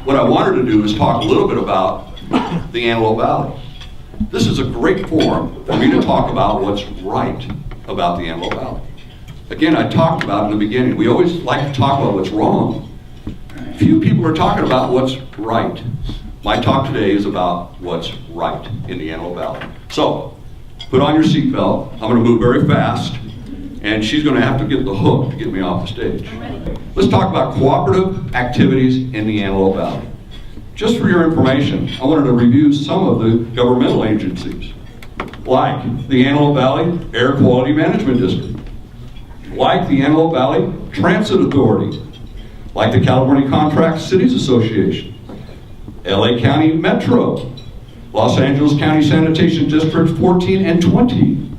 what I wanted to do is talk a little bit about the Antelope Valley. This is a great forum for me to talk about what's right about the Antelope Valley. Again, I talked about in the beginning, we always like to talk about what's wrong. Few people are talking about what's right. My talk today is about what's right in the Antelope Valley. So, put on your seatbelt. I'm going to move very fast, and she's going to have to get the hook to get me off the stage. Let's talk about cooperative activities in the Antelope Valley. Just for your information, I wanted to review some of the governmental agencies, like the Antelope Valley Air Quality Management District, like the Antelope Valley Transit Authority, like the California Contract Cities Association, LA County Metro, Los Angeles County Sanitation Districts 14 and 20,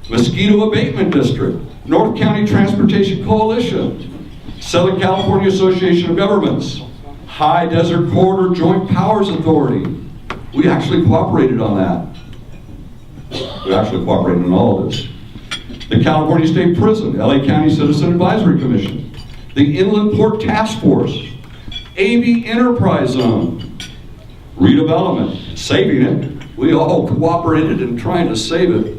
Mosquito Abatement District, North County Transportation Coalition, Southern California Association of Governments, High Desert Corridor Joint Powers Authority. We actually cooperated on that. We actually cooperated on all of this. The California State Prison, LA County Citizen Advisory Commission, the Inland Port Task Force, AV Enterprise Zone, redevelopment, saving it. We all cooperated in trying to save it.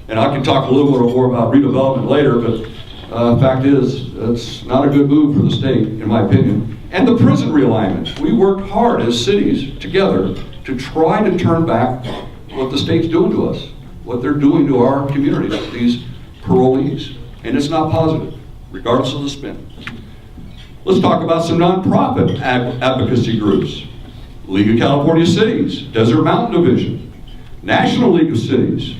And I can talk a little bit more about redevelopment later, but fact is, it's not a good move for the state, in my opinion. And the prison realignment. We worked hard as cities together to try to turn back what the state's doing to us, what they're doing to our communities, these parolees. And it's not positive, regardless of the spin. Let's talk about some nonprofit advocacy groups. League of California Cities, Desert Mountain Division, National League of Cities,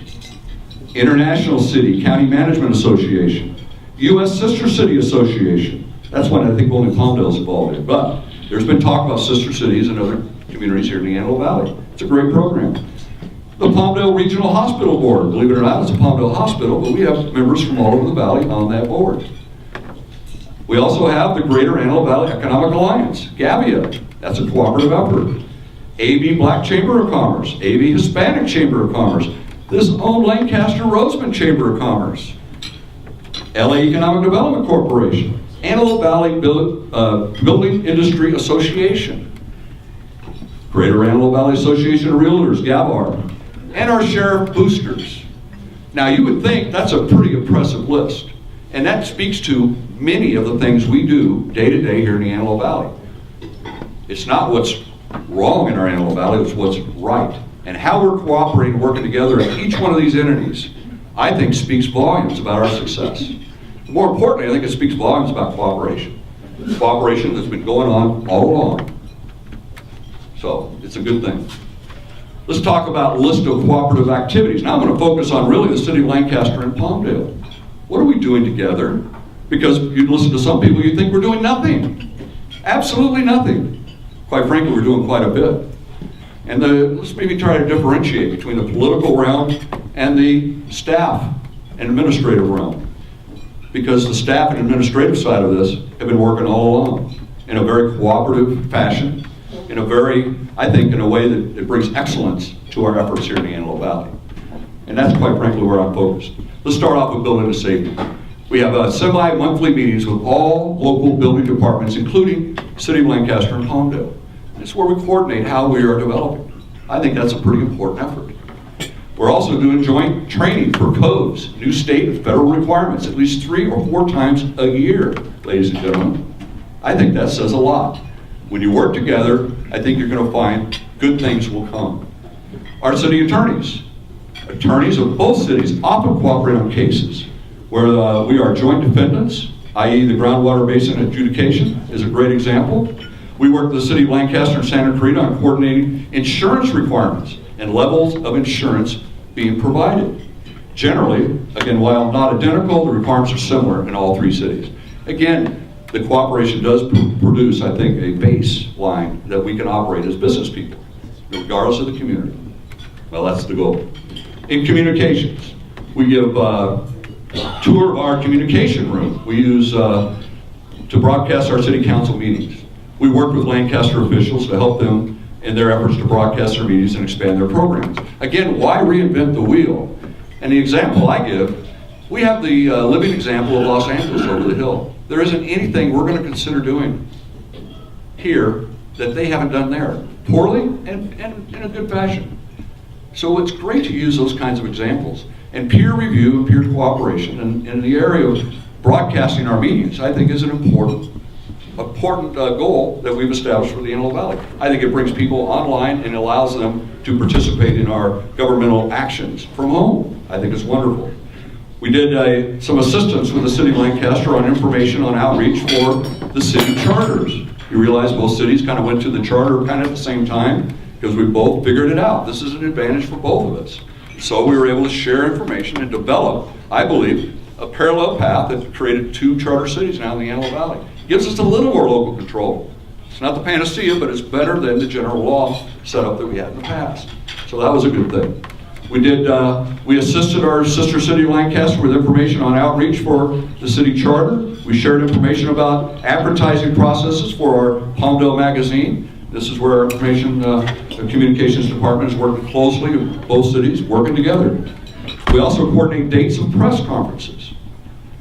International City County Management Association, U.S. Sister City Association. That's one I think only Palmdale's involved in, but there's been talk about sister cities and other communities here in the Antelope Valley. It's a great program. The Palmdale Regional Hospital Board, believe it or not, it's a Palmdale hospital, but we have members from all over the valley on that board. We also have the Greater Antelope Valley Economic Alliance, GAVIA. That's a cooperative effort. AB Black Chamber of Commerce, AB Hispanic Chamber of Commerce, this own Lancaster Roseman Chamber of Commerce, LA Economic Development Corporation, Antelope Valley Building Industry Association, Greater Antelope Valley Association of Realtors, GAVAR, and our sheriff boosters. Now you would think that's a pretty impressive list, and that speaks to many of the things we do day to day here in the Antelope Valley. It's not what's wrong in our Antelope Valley, it's what's right. And how we're cooperating and working together in each one of these entities, I think speaks volumes about our success. More importantly, I think it speaks volumes about cooperation. Cooperation that's been going on all along. So, it's a good thing. Let's talk about a list of cooperative activities. Now I'm going to focus on really the city of Lancaster and Palmdale. What are we doing together? Because you listen to some people, you think we're doing nothing. Absolutely nothing. Quite frankly, we're doing quite a bit. And let's maybe try to differentiate between the political realm and the staff and administrative realm. Because the staff and administrative side of this have been working all along in a very cooperative fashion, in a very, I think, in a way that it brings excellence to our efforts here in the Antelope Valley. And that's quite frankly where I'm focused. Let's start off with building and safety. We have semi-monthly meetings with all local building departments, including City of Lancaster and Palmdale. It's where we coordinate how we are developing. I think that's a pretty important effort. We're also doing joint training for codes, new state and federal requirements, at least 3 or 4 times a year, ladies and gentlemen. I think that says a lot. When you work together, I think you're going to find good things will come. Our city attorneys of both cities often cooperate on cases where we are joint defendants, i.e. the groundwater basin adjudication is a great example. We work with the city of Lancaster and Santa Clarita on coordinating insurance requirements and levels of insurance being provided. Generally, again, while not identical, the requirements are similar in all 3 cities. Again, the cooperation does produce, I think, a baseline that we can operate as business people, regardless of the community. Well, that's the goal. In communications, we give a tour of our communication room we use to broadcast our city council meetings. We work with Lancaster officials to help them in their efforts to broadcast their meetings and expand their programs. Again, why reinvent the wheel? And the example I give, we have the living example of Los Angeles over the hill. There isn't anything we're going to consider doing here that they haven't done there, poorly and in a good fashion. So it's great to use those kinds of examples. And peer review and peer cooperation in the area of broadcasting our meetings, I think, is an important goal that we've established for the Antelope Valley. I think it brings people online and allows them to participate in our governmental actions from home. I think it's wonderful. We did some assistance with the City of Lancaster on information on outreach for the city charters. You realize both cities kind of went to the charter kind of at the same time because we both figured it out. This is an advantage for both of us. So we were able to share information and develop, I believe, a parallel path that created 2 charter cities now in the Antelope Valley. Gives us a little more local control. It's not the panacea, but it's better than the general law setup that we had in the past. So that was a good thing. We assisted our sister city of Lancaster with information on outreach for the city charter. We shared information about advertising processes for our Palmdale magazine. This is where our information communications department is working closely with both cities, working together. We also coordinate dates of press conferences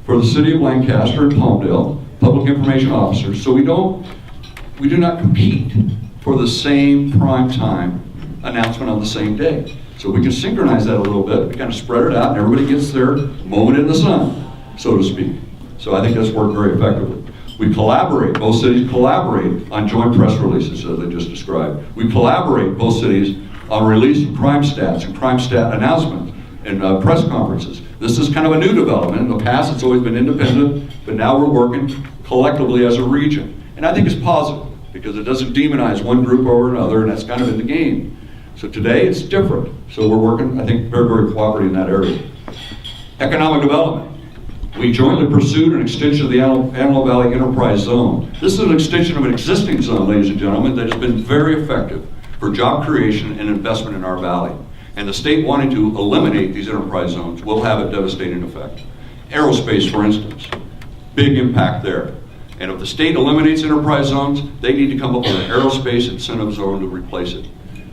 for the city of Lancaster and Palmdale, public information officers. So we do not compete for the same prime time announcement on the same day. So we can synchronize that a little bit. We kind of spread it out and everybody gets their moment in the sun, so to speak. So I think that's worked very effectively. We collaborate, both cities collaborate on joint press releases, as I just described. We collaborate, both cities, on release of crime stats and crime stat announcements and press conferences. This is kind of a new development. In the past, it's always been independent, but now we're working collectively as a region. And I think it's positive because it doesn't demonize one group over another, and that's kind of in the game. So today, it's different. So we're working, I think, very, very cooperative in that area. Economic development. We jointly pursued an extension of the Antelope Valley Enterprise Zone. This is an extension of an existing zone, ladies and gentlemen, that has been very effective for job creation and investment in our valley. And the state wanting to eliminate these enterprise zones will have a devastating effect. Aerospace, for instance, big impact there. And if the state eliminates enterprise zones, they need to come up with an aerospace incentive zone to replace it.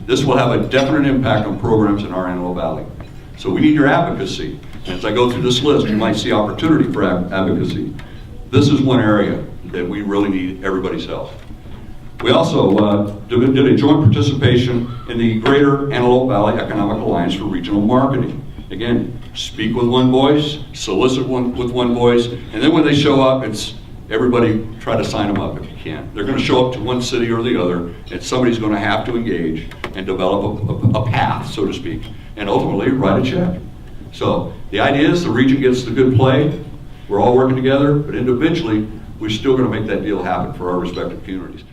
This will have a definite impact on programs in our Antelope Valley. So we need your advocacy. And as I go through this list, you might see opportunity for advocacy. This is one area that we really need everybody's help. We also did a joint participation in the Greater Antelope Valley Economic Alliance for Regional Marketing. Again, speak with one voice, solicit with one voice, and then when they show up, it's everybody try to sign them up if you can. They're going to show up to one city or the other, and somebody's going to have to engage and develop a path, so to speak, and ultimately write a check. So the idea is the region gets the good play, we're all working together, but individually, we're still going to make that deal happen for our respective communities.